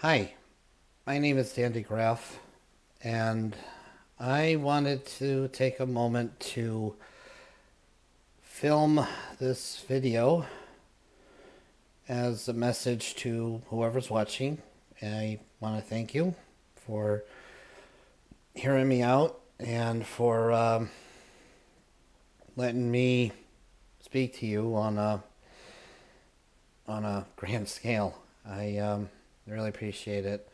Hi, my name is DeGraf, and I wanted to take a moment to film this video as a message to whoever's watching. I want to thank you for hearing me out and for letting me speak to you on a grand scale. I really appreciate it.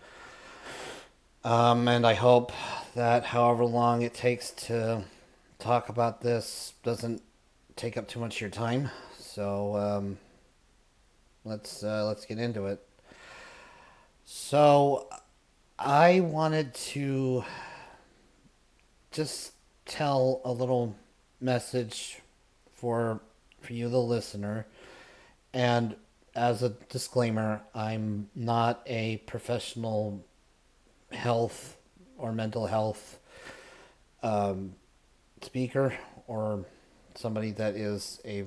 And I hope that however long it takes to talk about this doesn't take up too much of your time. So let's get into it. So I wanted to just tell a little message for for you, the listener, and as a disclaimer, I'm not a professional health or mental health um, speaker or somebody that is a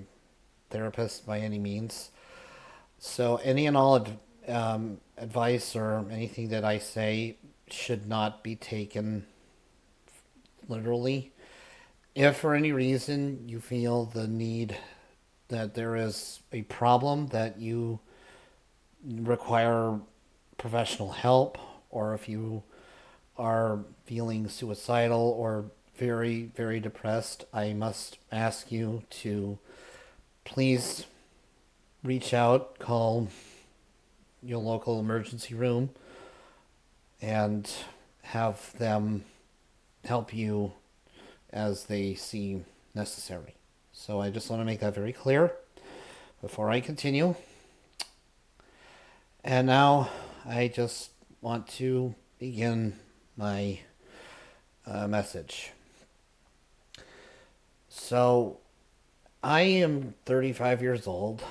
therapist by any means. So, any and all advice or anything that I say should not be taken literally. If for any reason you feel the need that there is a problem that you require professional help, or if you are feeling suicidal or very, very depressed, I must ask you to please reach out, call your local emergency room, and have them help you as they see necessary. So I just want to make that very clear before I continue. And now I just want to begin my message. So I am 35 years old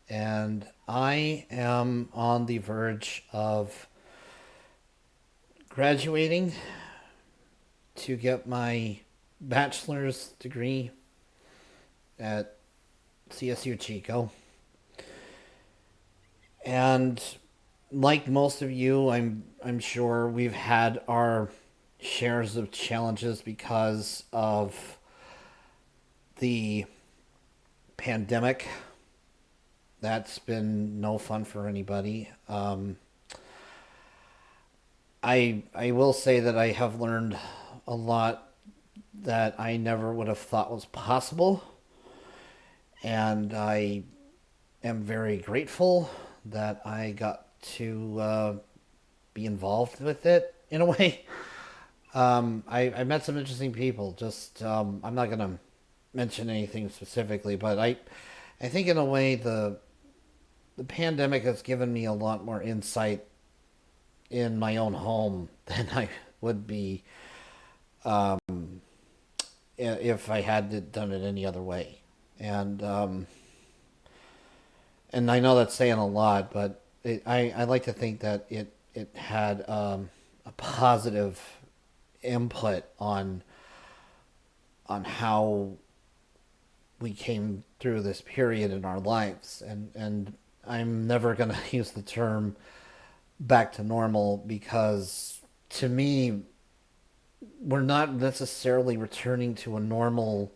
and I am on the verge of graduating to get my bachelor's degree at CSU Chico. And like most of you, I'm sure we've had our shares of challenges because of the pandemic. That's been no fun for anybody. I will say that I have learned a lot that I never would have thought was possible, and I am very grateful that I got to be involved with it in a way. I met some interesting people. Just I'm not gonna mention anything specifically, but I think in a way the pandemic has given me a lot more insight in my own home than I would be um, if I had done it any other way. And and I know that's saying a lot, but I like to think that it had a positive input on how we came through this period in our lives, and I'm never gonna use the term back to normal because to me we're not necessarily returning to a normal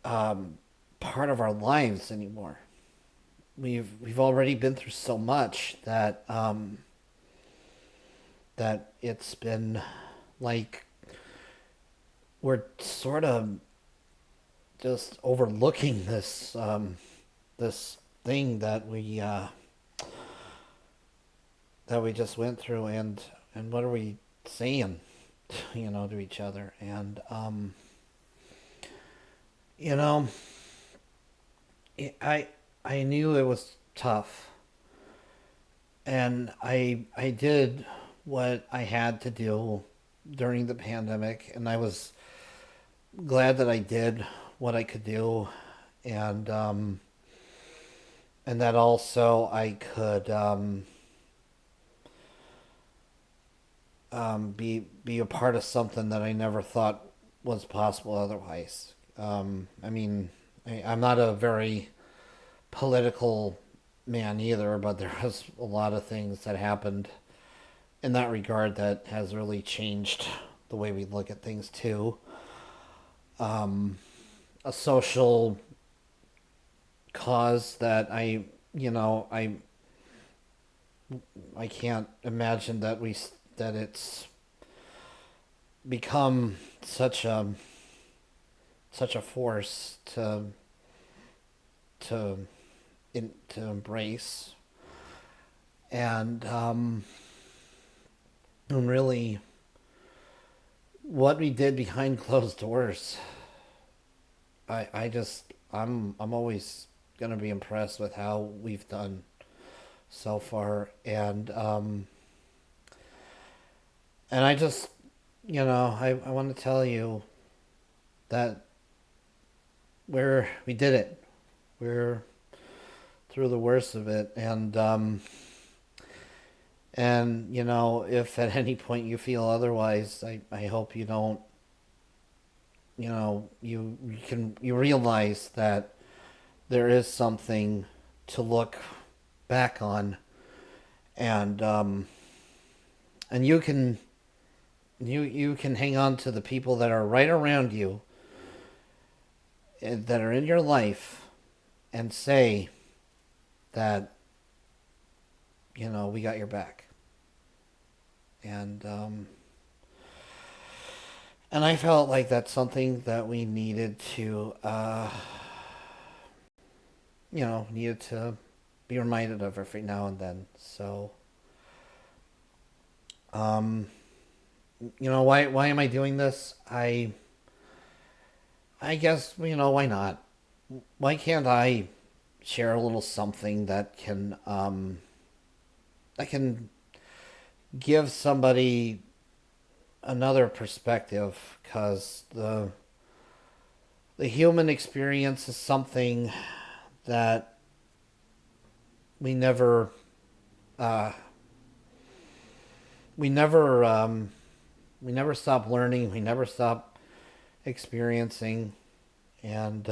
part of our lives anymore. We've already been through so much that that it's been like we're sort of just overlooking this thing that we just went through, and what are we saying, to each other, and you know, I I knew it was tough, and I did what I had to do during the pandemic, and I was glad that I did what I could do, and and that also I could be a part of something that I never thought was possible otherwise. I mean, I'm not a very political man either, but there was a lot of things that happened in that regard that has really changed the way we look at things too. A social cause that I can't imagine that it's become such a force to to embrace, and really what we did behind closed doors. I'm always gonna be impressed with how we've done so far, and I just I want to tell you that we did it. We're through the worst of it, and if at any point you feel otherwise, I hope you don't, you realize that there is something to look back on, and and you can hang on to the people that are right around you, that are in your life, and say that we got your back, and I felt like that's something that we needed to needed to be reminded of every now and then. So um why am I doing this? I guess, why not? Why can't I share a little something that can give somebody another perspective, because the human experience is something that we never uh, we never we never stop learning, we never stop experiencing, and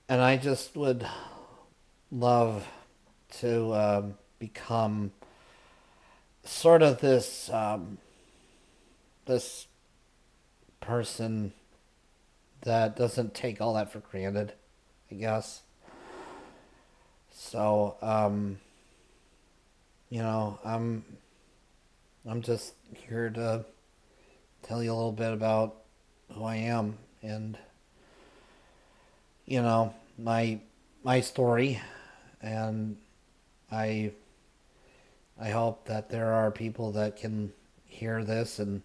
I just would love to become sort of this person that doesn't take all that for granted, I guess. So I'm just here to tell you a little bit about who I am, and my story, and I I hope that there are people that can hear this and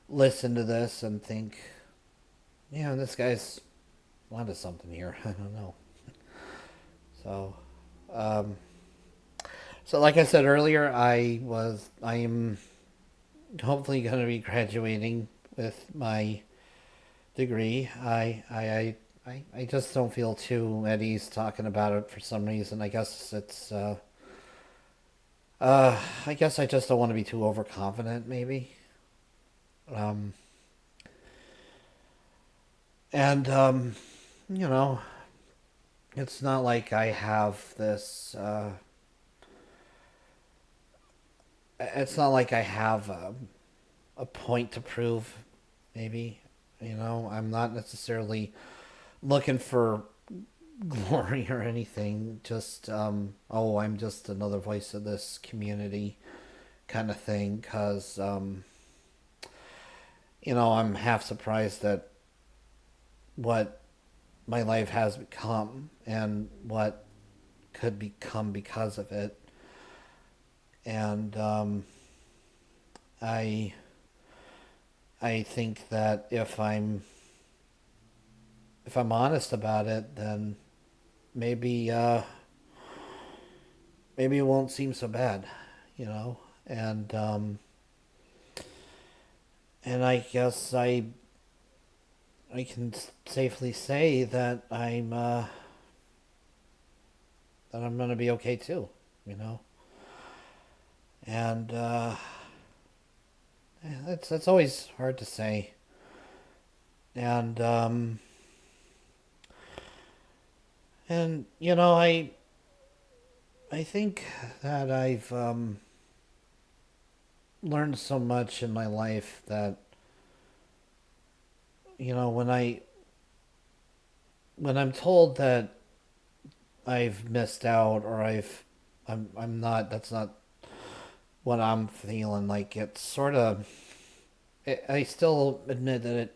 listen to this and think, yeah, this guy's onto something here. I don't know. So, um, so like I said earlier, I am hopefully going to be graduating with my degree. I just don't feel too at ease talking about it for some reason. I guess I just don't want to be too overconfident, maybe. Um, and you know, it's not like I have this. It's not like I have a point to prove. Maybe, I'm not necessarily looking for glory or anything. Just oh, I'm just another voice of this community, kind of thing. Because I'm half surprised at what my life has become and what could become because of it. And I I think that if I'm honest about it, then maybe maybe it won't seem so bad, you know. And I guess I can safely say that I'm gonna be okay too, you know. And yeah, it's always hard to say. And And I think that I've learned so much in my life that when I'm told that I've missed out, or I'm not, that's not what I'm feeling like. It's sort of, I still admit that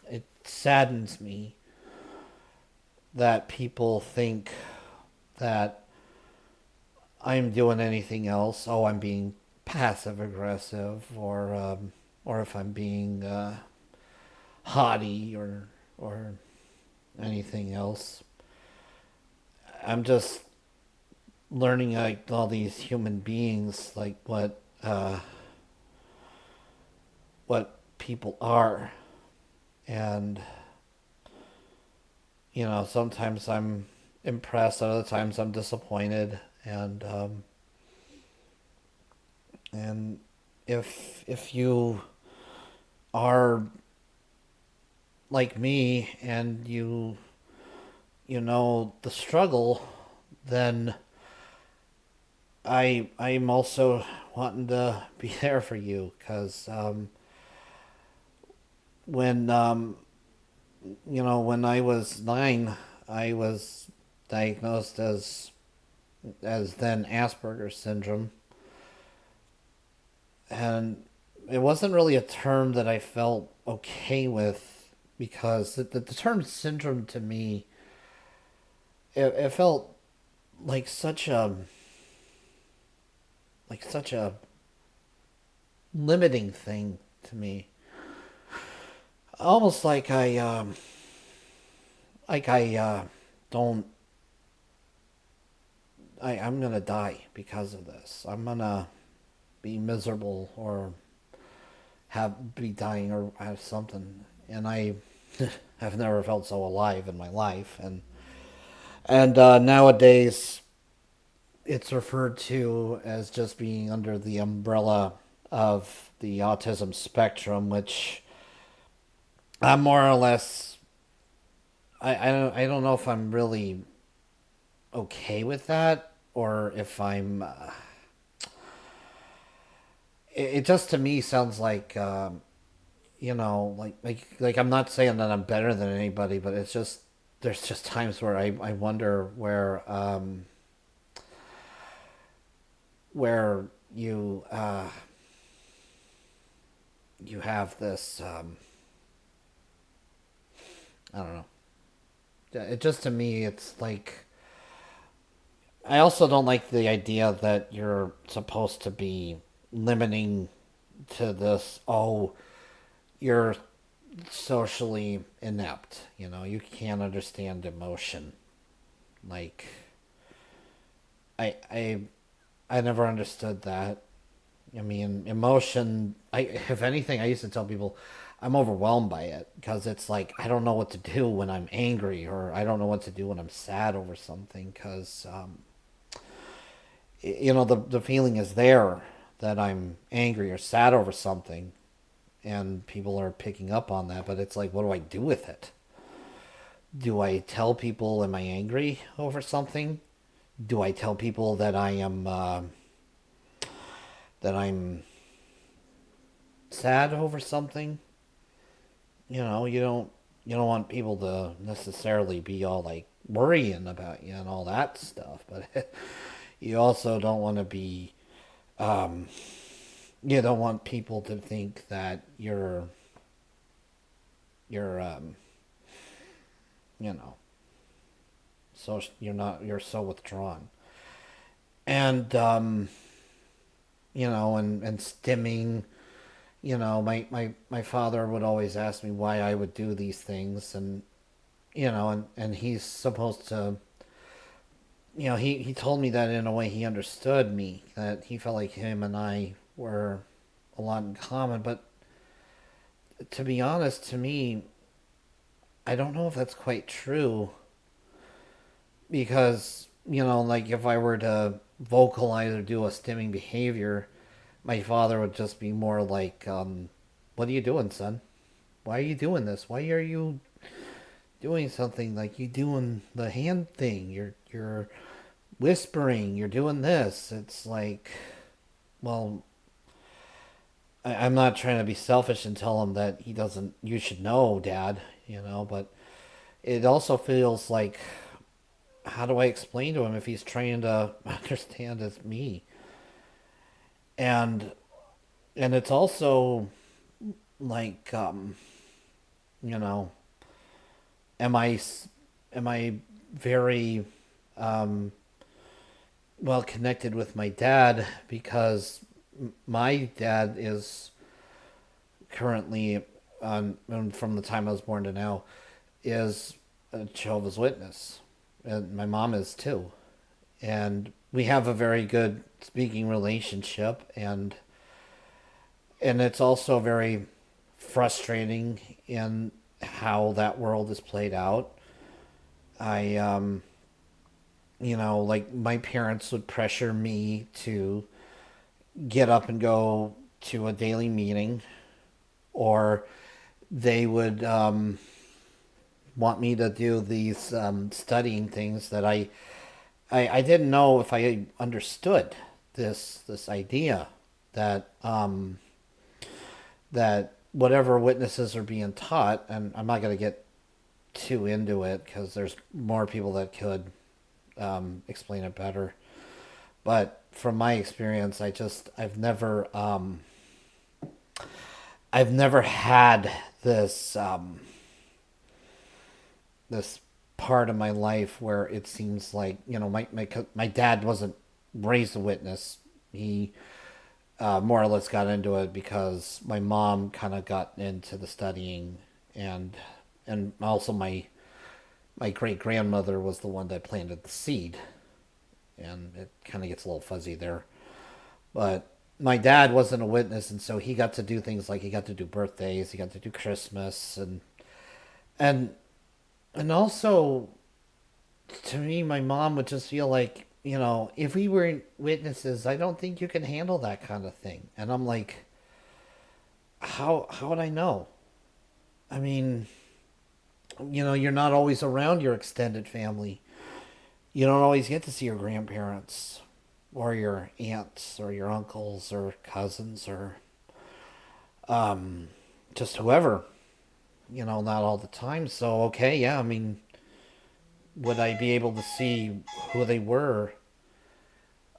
it saddens me that people think that I'm doing anything else. Oh, I'm being passive aggressive, or if I'm being haughty, or anything else. I'm just learning like all these human beings, like what people are, and sometimes I'm impressed, other times I'm disappointed, and if you are like me and you know the struggle, then I'm also wanting to be there for you, because when when I was 9, I was diagnosed as then Asperger's syndrome, and it wasn't really a term that I felt okay with, because the term syndrome to me, it felt like such a limiting thing to me, almost like I don't I'm gonna die because of this. I'm gonna be miserable, or be dying, or have something, and I have never felt so alive in my life, and nowadays it's referred to as just being under the umbrella of the autism spectrum, which I'm more or less. I don't know if I'm really okay with that, or if I'm. It just to me sounds like like I'm not saying that I'm better than anybody, but it's just there's just times where I wonder where you have this I don't know. It just to me it's like I also don't like the idea that you're supposed to be limiting to this. Oh, you're socially inept. You can't understand emotion. Like I I I never understood that. I mean, emotion. If anything, I used to tell people I'm overwhelmed by it, because it's like I don't know what to do when I'm angry, or I don't know what to do when I'm sad over something, because the feeling is there that I'm angry or sad over something, and people are picking up on that. But it's like, what do I do with it? Do I tell people, am I angry over something? Do I tell people that I'm sad over something? You don't want people to necessarily be all like worrying about you and all that stuff, but you also don't want to be you don't want people to think that you're you know so you're so withdrawn, and and stimming. My father would always ask me why I would do these things, and and he's supposed to, he told me that in a way he understood me, that he felt like him and I were a lot in common. But to be honest, to me, I don't know if that's quite true, because like if I were to vocalize or do a stimming behavior, my father would just be more like, "What are you doing, son? Why are you doing this? Why are you doing something, like you doing the hand thing, you're whispering, you're doing this. It's like, well, I'm not trying to be selfish and tell him that he doesn't, you should know, Dad, but it also feels like, how do I explain to him if he's trying to understand as me? And it's also like, you know, am I am I very well connected with my dad because my dad is currently on, and from the time I was born to now, is a Jehovah's Witness, and my mom is too, and we have a very good speaking relationship, and it's also very frustrating in how that world is played out. I like my parents would pressure me to get up and go to a daily meeting, or they would want me to do these studying things that I didn't know if I understood this idea that that whatever witnesses are being taught, and I'm not going to get too into it because there's more people that could explain it better. But from my experience, I've never had this this part of my life where it seems like, my dad wasn't raised a witness. He more or less got into it because my mom kind of got into the studying, and also my great grandmother was the one that planted the seed, and it kind of gets a little fuzzy there. But my dad wasn't a witness, and so he got to do things like he got to do birthdays, he got to do Christmas, and also, to me, my mom would just feel like, if we were witnesses, I don't think you can handle that kind of thing. And I'm like, how would I know? I mean, you're not always around your extended family. You don't always get to see your grandparents or your aunts or your uncles or cousins or just whoever, not all the time. So, okay, yeah, I mean, would I be able to see who they were?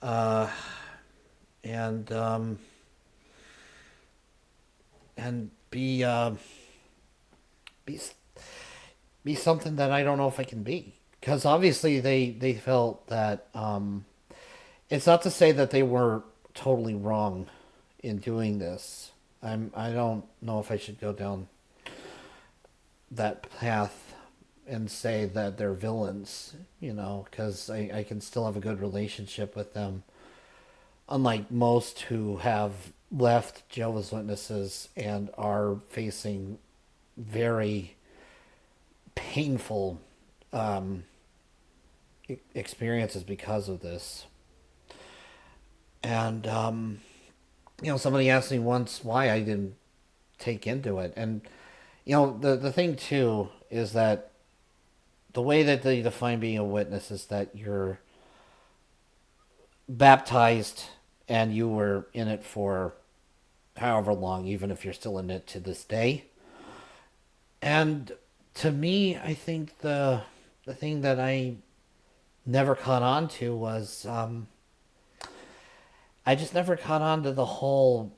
Uh, and be be be something that I don't know if I can be, because obviously they felt that it's not to say that they were totally wrong in doing this. I don't know if I should go down that path and say that they're villains, because I can still have a good relationship with them. Unlike most who have left Jehovah's Witnesses and are facing very painful experiences because of this. And, somebody asked me once why I didn't take into it. And, the thing too is that the way that they define being a witness is that you're baptized and you were in it for however long, even if you're still in it to this day. And to me, I think the thing that I never caught on to was I just never caught on to the whole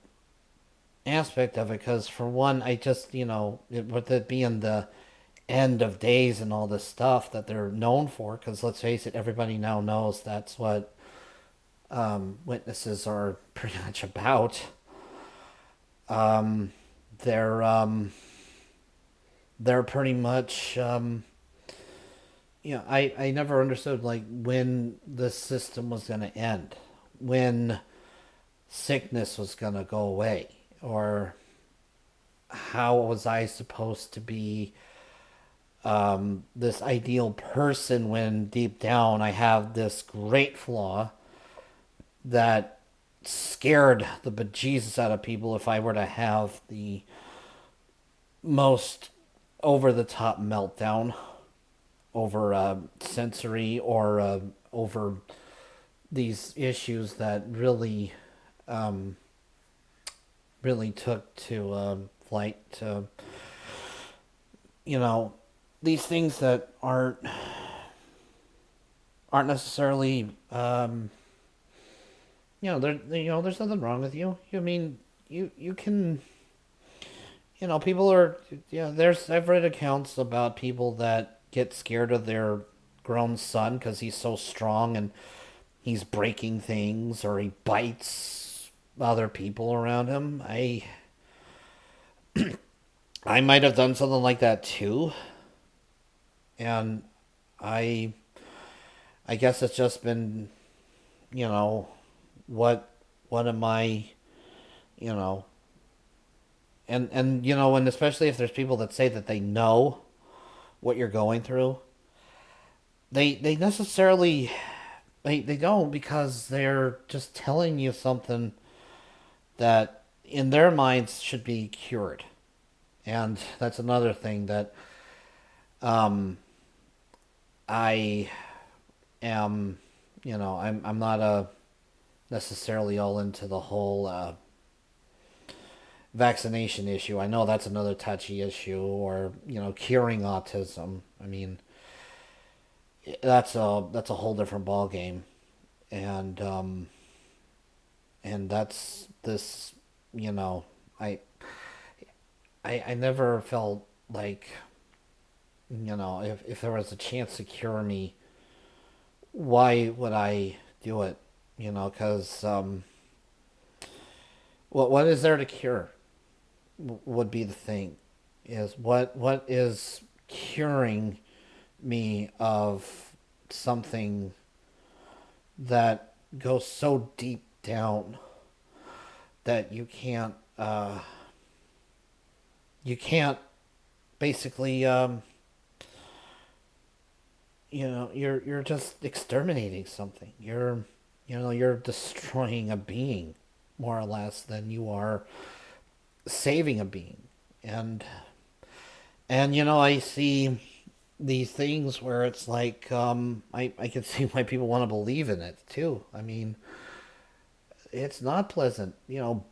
aspect of it, because for one, I just, with it being the end of days and all this stuff that they're known for, because let's face it, everybody now knows that's what witnesses are pretty much about. Um, they're they're pretty much I never understood like when the system was going to end, when sickness was going to go away, or how was I supposed to be this ideal person when deep down I have this great flaw that scared the bejesus out of people if I were to have the most over the top meltdown. over sensory or over these issues that um, really took to flight to, you know, these things that aren't necessarily, there's nothing wrong with you. I mean, you can, people are, I've read accounts about people that get scared of their grown son because he's so strong and he's breaking things or he bites other people around him. I might have done something like that too, and I I guess it's just been, you know, what what am I, you know, and especially if there's people that say that they know what you're going through, they necessarily they don't, because they're just telling you something that in their minds should be cured. And that's another thing that um I am, I'm not necessarily all into the whole vaccination issue. I know that's another touchy issue, or curing autism. I mean, that's a whole different ball game, and that's this. You know, I I never felt like, if there was a chance to cure me, why would I do it? Because what is there to cure? Would be the thing. Is what is curing me of something that goes so deep down that you can't basically, you're just exterminating something. You're destroying a being, more or less, than you are saving a being. And I see these things where it's like, I can see why people want to believe in it too. I mean, it's not pleasant.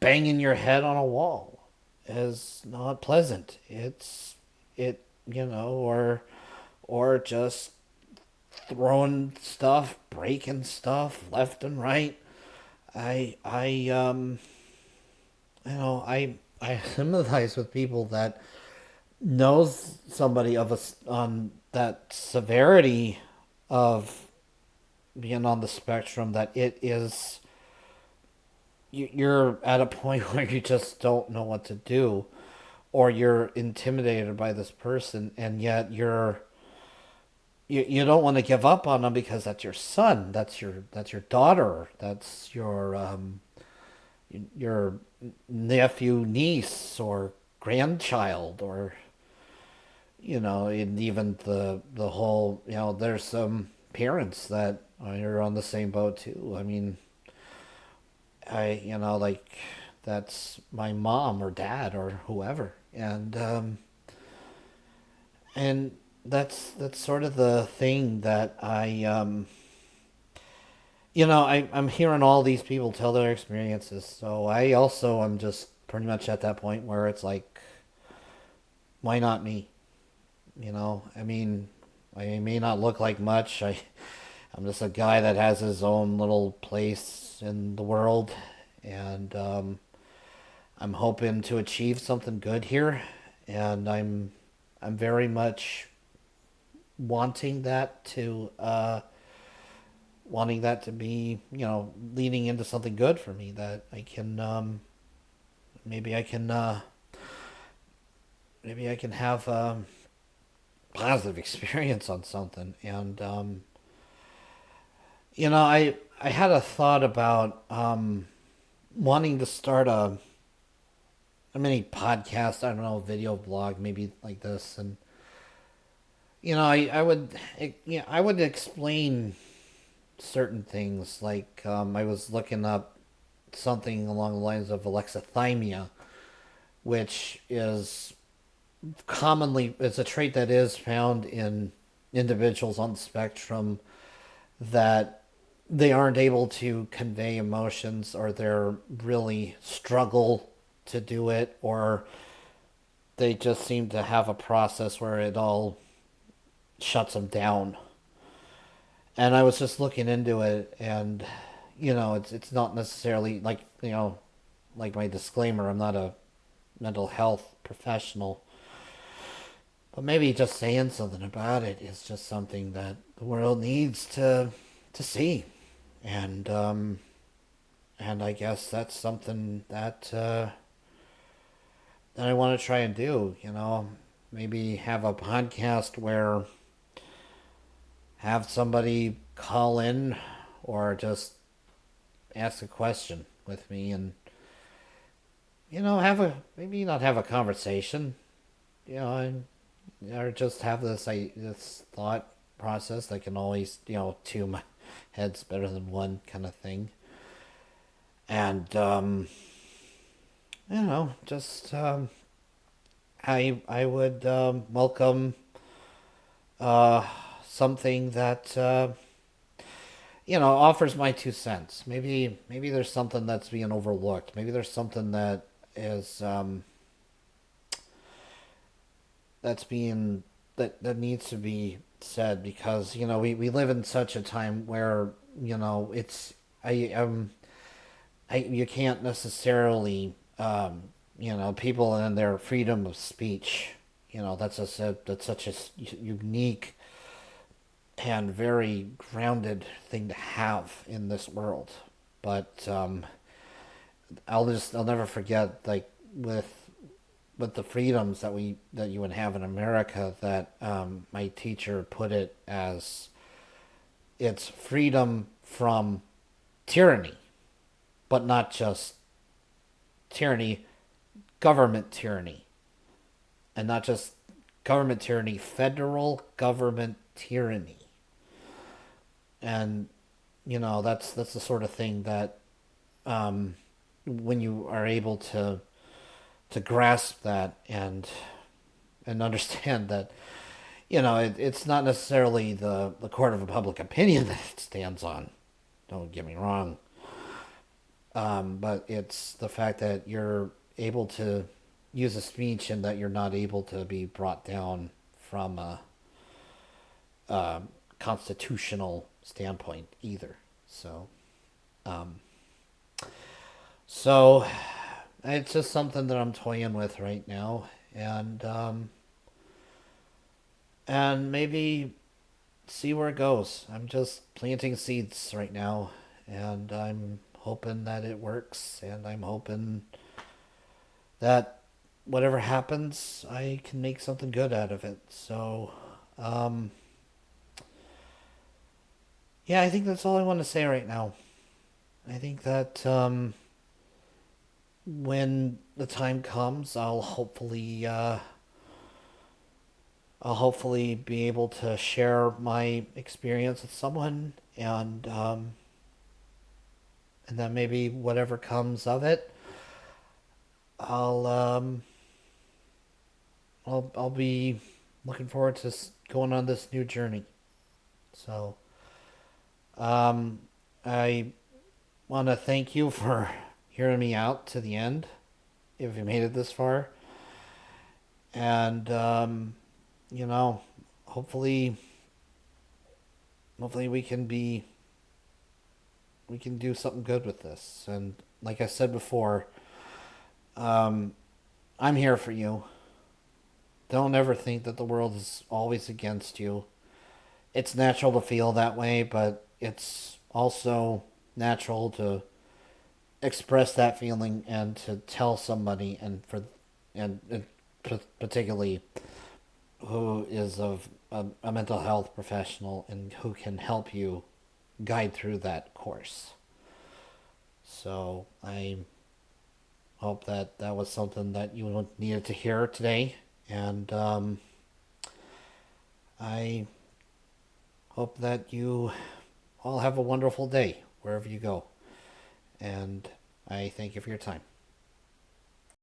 Banging your head on a wall is not pleasant. Or just throwing stuff, breaking stuff left and right. I I sympathize with people that knows somebody of us on that severity of being on the spectrum, that it is, you're at a point where you just don't know what to do, or you're intimidated by this person, and yet you don't want to give up on them, because that's your son, that's your daughter, that's your nephew, niece, or grandchild, or and even the whole, there's some parents that are on the same boat too. I mean, like, that's my mom or dad or whoever, and that's sort of the thing that I'm hearing all these people tell their experiences. So I also am just pretty much at that point where it's like, why not me? I mean, I may not look like much. I'm just a guy that has his own little place in the world, and I'm hoping to achieve something good here, and I'm very much wanting that to be, leading into something good for me, that I can, maybe I can have a positive experience on something. And I had a thought about wanting to start a mini podcast, I don't know, video blog, maybe like this. And I would explain certain things, like, I was looking up something along the lines of alexithymia, which is commonly, it's a trait that is found in individuals on the spectrum that they aren't able to convey emotions, or they're really struggle to do it, or they just seem to have a process where it all shuts them down. And I was just looking into it, and it's not necessarily like, like my disclaimer, I'm not a mental health professional, but maybe just saying something about it is just something that the world needs to see. And I guess that's something that I want to try and do. Maybe have a podcast where have somebody call in, or just ask a question with me, and have a maybe not have a conversation, and or just have this thought process that can always, two my heads better than one kind of thing. And just I would welcome uh, something that offers my 2 cents. Maybe there's something that's being overlooked. Maybe there's something that is that's being that needs to be said, because we live in such a time where it's I you can't necessarily people and their freedom of speech, that's such a unique and very grounded thing to have in this world. But I'll never forget, like, with the freedoms that you would have in America, that my teacher put it as, it's freedom from tyranny, but not just tyranny, government tyranny, and not just government tyranny, federal government tyranny. And that's the sort of thing that, when you are able to grasp that, and understand that, it's not necessarily the court of public opinion that it stands on. Don't get me wrong. But it's the fact that you're able to use a speech, and that you're not able to be brought down from a constitutional standpoint either. Um, so it's just something that I'm toying with right now, and maybe see where it goes. I'm just planting seeds right now, and I'm hoping that it works, and I'm hoping that whatever happens, I can make something good out of it. So, um, yeah, I think that's all I want to say right now. I think that when the time comes, I'll hopefully be able to share my experience with someone, and then maybe whatever comes of it, I'll I'll be looking forward to going on this new journey. So, um, I want to thank you for hearing me out to the end, if you made it this far, and you know, hopefully, hopefully we can do something good with this. And like I said before, um, I'm here for you. Don't ever think that the world is always against you. It's natural to feel that way, but it's also natural to express that feeling, and to tell somebody, and particularly who is of a mental health professional, and who can help you guide through that course. So I hope that that was something that you needed to hear today, and I hope that you all have a wonderful day wherever you go. And I thank you for your time.